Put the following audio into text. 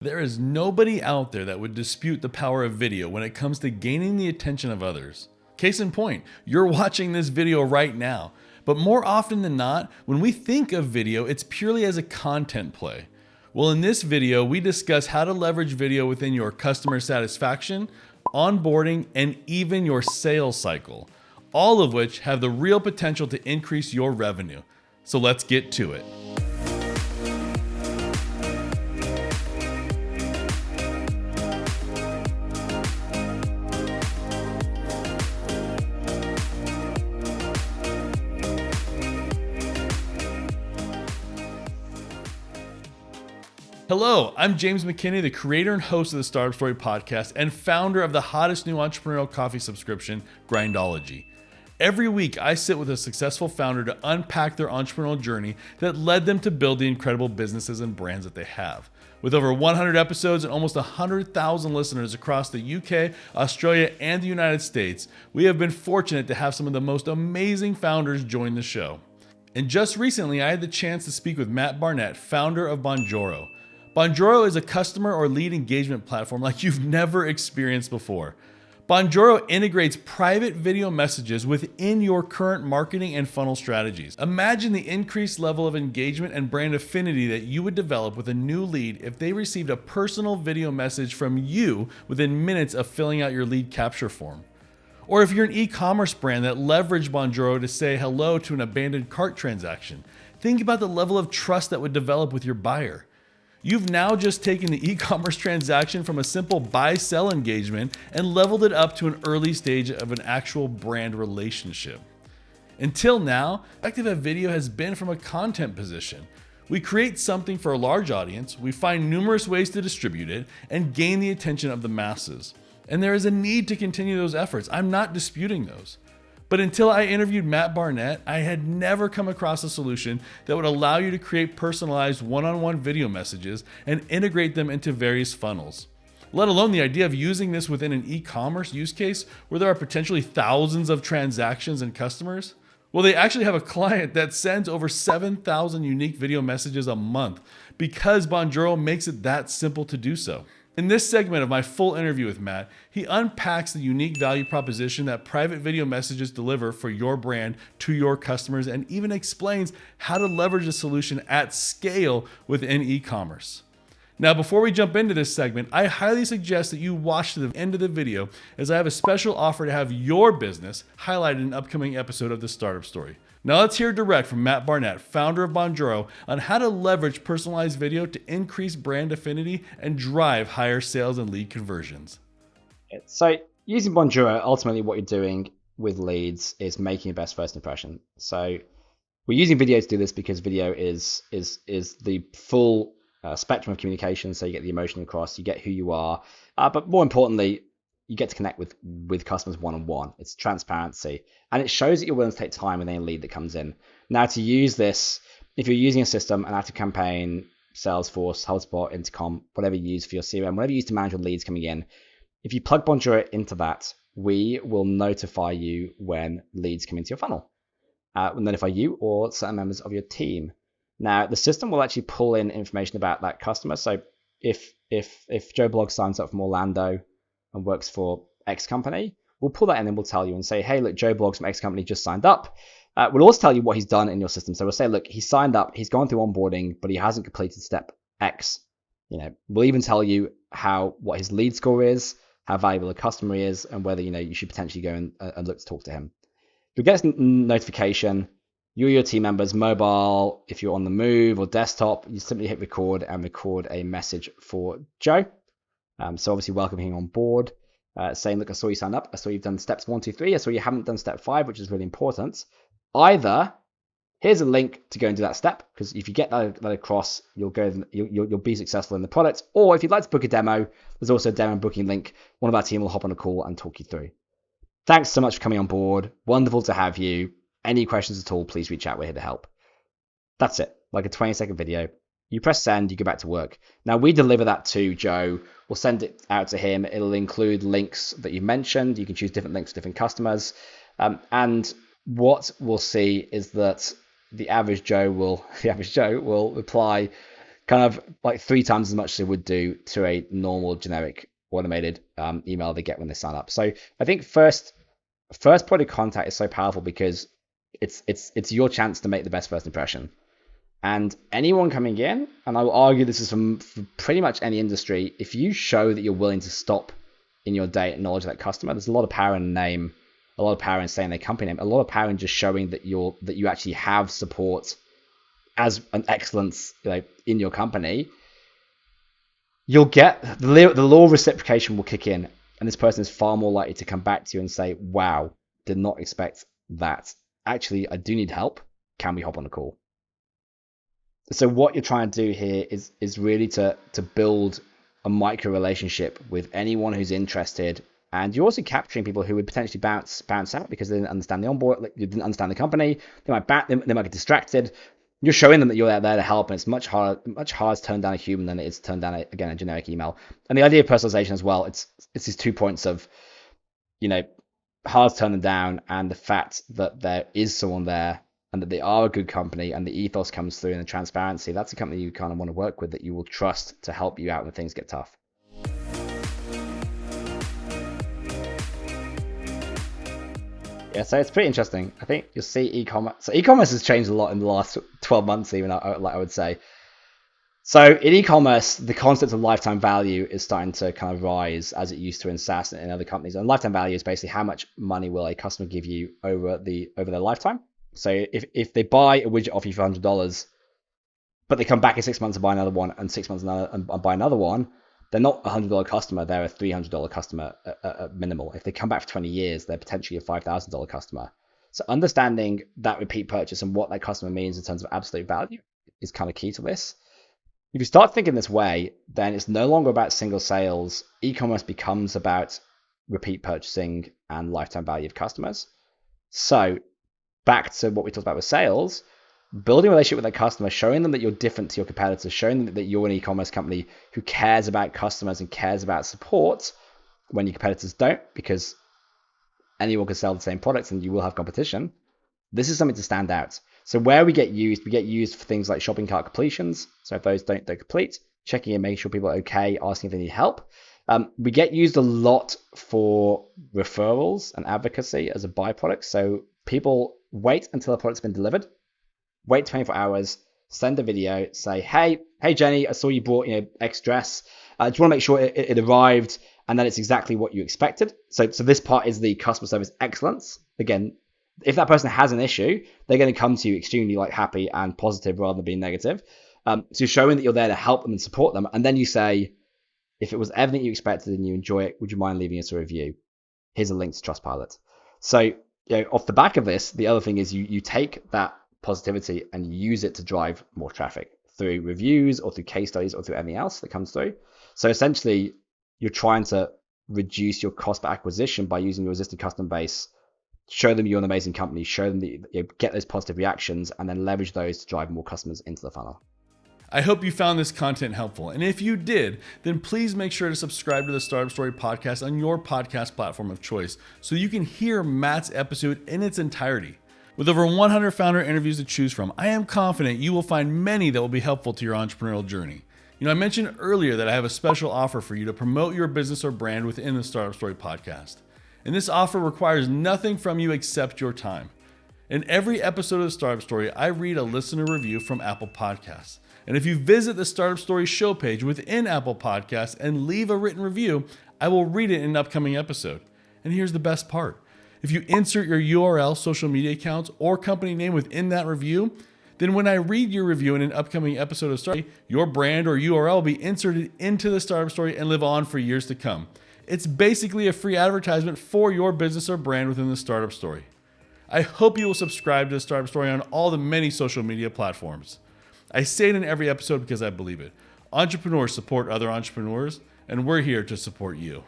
There is nobody out there that would dispute the power of video when it comes to gaining the attention of others. Case in point, you're watching this video right now. But more often than not, when we think of video, it's purely as a content play. Well, in this video, we discuss how to leverage video within your customer satisfaction, onboarding, and even your sales cycle, all of which have the real potential to increase your revenue. So let's get to it. Hello, I'm James McKinney, the creator and host of the Startup Story podcast and founder of the hottest new entrepreneurial coffee subscription, Grindology. Every week, I sit with a successful founder to unpack their entrepreneurial journey that led them to build the incredible businesses and brands that they have. With over 100 episodes and almost 100,000 listeners across the UK, Australia, and the United States, we have been fortunate to have some of the most amazing founders join the show. And just recently, I had the chance to speak with Matt Barnett, founder of Bonjoro. Bonjoro is a customer or lead engagement platform like you've never experienced before. Bonjoro integrates private video messages within your current marketing and funnel strategies. Imagine the increased level of engagement and brand affinity that you would develop with a new lead if they received a personal video message from you within minutes of filling out your lead capture form. Or if you're an e-commerce brand that leveraged Bonjoro to say hello to an abandoned cart transaction, think about the level of trust that would develop with your buyer. You've now just taken the e-commerce transaction from a simple buy-sell engagement and leveled it up to an early stage of an actual brand relationship. Until now, the perspective of video has been from a content position. We create something for a large audience, we find numerous ways to distribute it, and gain the attention of the masses. And there is a need to continue those efforts. I'm not disputing those. But until I interviewed Matt Barnett, I had never come across a solution that would allow you to create personalized one-on-one video messages and integrate them into various funnels. Let alone the idea of using this within an e-commerce use case where there are potentially thousands of transactions and customers. Well, they actually have a client that sends over 7,000 unique video messages a month because Bonjoro makes it that simple to do so. In this segment of my full interview with Matt, he unpacks the unique value proposition that private video messages deliver for your brand to your customers and even explains how to leverage the solution at scale within e-commerce. Now, before we jump into this segment, I highly suggest that you watch to the end of the video as I have a special offer to have your business highlighted in an upcoming episode of the Startup Story. Now let's hear direct from Matt Barnett, founder of Bonjoro, on how to leverage personalized video to increase brand affinity and drive higher sales and lead conversions. So using Bonjoro, ultimately what you're doing with leads is making your best first impression. So we're using video to do this because video is the full spectrum of communication. So you get the emotion across, you get who you are, but more importantly, you get to connect with customers one-on-one. It's transparency. And it shows that you're willing to take time with any lead that comes in. Now, to use this, if you're using a system, an ActiveCampaign, Salesforce, HubSpot, Intercom, whatever you use for your CRM, whatever you use to manage your leads coming in, if you plug Bonjoro into that, we will notify you when leads come into your funnel. We'll notify you or certain members of your team. Now, the system will actually pull in information about that customer. So if Joe Bloggs signs up from Orlando and works for X company, we'll pull that in and we'll tell you and say, hey, look, Joe Bloggs from X company just signed up. We'll also tell you what he's done in your system. So we'll say, look, he signed up, he's gone through onboarding, but he hasn't completed step X. We'll even tell you what his lead score is, how valuable a customer he is, and whether you should potentially go and look to talk to him. You'll get a notification. You or your team members, mobile, if you're on the move, or desktop, you simply hit record and record a message for Joe. So obviously welcoming him on board, saying, look, I saw you sign up. I saw you've done steps 1, 2, 3. I saw you haven't done step 5, which is really important. Either here's a link to go and do that step, because if you get that across, you'll be successful in the product. Or if you'd like to book a demo, there's also a demo booking link. One of our team will hop on a call and talk you through. Thanks so much for coming on board. Wonderful to have you. Any questions at all, please reach out. We're here to help. That's it. Like a 20-second video. You press send, you go back to work. Now we deliver that to Joe. We'll send it out to him. It'll include links that you mentioned. You can choose different links for different customers. What we'll see is that the average Joe will reply kind of like 3 times as much as they would do to a normal generic automated email they get when they sign up. So I think first point of contact is so powerful because it's your chance to make the best first impression. And anyone coming in, and I will argue this is from pretty much any industry, if you show that you're willing to stop in your day, acknowledge that customer, there's a lot of power in the name, a lot of power in saying their company name, a lot of power in just showing that you actually have support as an excellence, in your company. You'll get the law of reciprocation will kick in, and this person is far more likely to come back to you and say, wow, did not expect that. Actually, I do need help. Can we hop on a call? So what you're trying to do here is really to build a micro relationship with anyone who's interested, and you're also capturing people who would potentially bounce out because they didn't understand the onboard, they didn't understand the company. They might get distracted. You're showing them that you're there to help, and it's much harder to turn down a human than it is to turn down a generic email. And the idea of personalization as well, it's these 2 points of, hard to turn them down, and the fact that there is someone there and that they are a good company and the ethos comes through and the transparency. That's a company you kind of want to work with, that you will trust to help you out when things get tough. Yeah, so it's pretty interesting. I think you'll see e-commerce. So e-commerce has changed a lot in the last 12 months, even, I would say. So in e-commerce, the concept of lifetime value is starting to kind of rise as it used to in SaaS and in other companies. And lifetime value is basically how much money will a customer give you over their lifetime. So if they buy a widget off you for $100, but they come back in 6 months and buy another one, and 6 months and buy another one, they're not a $100 customer. They're a $300 customer at minimal. If they come back for 20 years, they're potentially a $5,000 customer. So understanding that repeat purchase and what that customer means in terms of absolute value is kind of key to this. If you start thinking this way, then it's no longer about single sales. E-commerce becomes about repeat purchasing and lifetime value of customers. So back to what we talked about with sales, building a relationship with that customer, showing them that you're different to your competitors, showing them that you're an e-commerce company who cares about customers and cares about support when your competitors don't, because anyone can sell the same products and you will have competition. This is something to stand out. So where we get used for things like shopping cart completions. So if those don't complete, checking in, making sure people are okay, asking if they need help. We get used a lot for referrals and advocacy as a byproduct. So people wait until a product's been delivered, wait 24 hours, send a video, say, hey Jenny, I saw you bought X dress. I just want to make sure it arrived and that it's exactly what you expected. So this part is the customer service excellence. Again, if that person has an issue, they're going to come to you extremely happy and positive rather than being negative. So showing that you're there to help them and support them. And then you say, if it was everything you expected and you enjoy it, would you mind leaving us a review? Here's a link to Trustpilot. So off the back of this, the other thing is you take that positivity and you use it to drive more traffic through reviews or through case studies or through anything else that comes through. So essentially, you're trying to reduce your cost per acquisition by using your existing customer base, show them you're an amazing company, show them that you get those positive reactions, and then leverage those to drive more customers into the funnel. I hope you found this content helpful. And if you did, then please make sure to subscribe to the Startup Story podcast on your podcast platform of choice so you can hear Matt's episode in its entirety. With over 100 founder interviews to choose from, I am confident you will find many that will be helpful to your entrepreneurial journey. I mentioned earlier that I have a special offer for you to promote your business or brand within the Startup Story podcast. And this offer requires nothing from you except your time. In every episode of the Startup Story, I read a listener review from Apple Podcasts. And if you visit the Startup Story show page within Apple Podcasts and leave a written review, I will read it in an upcoming episode. And here's the best part. If you insert your URL, social media accounts, or company name within that review, then when I read your review in an upcoming episode of Startup Story, your brand or URL will be inserted into the Startup Story and live on for years to come. It's basically a free advertisement for your business or brand within the Startup Story. I hope you will subscribe to the Startup Story on all the many social media platforms. I say it in every episode because I believe it. Entrepreneurs support other entrepreneurs, and we're here to support you.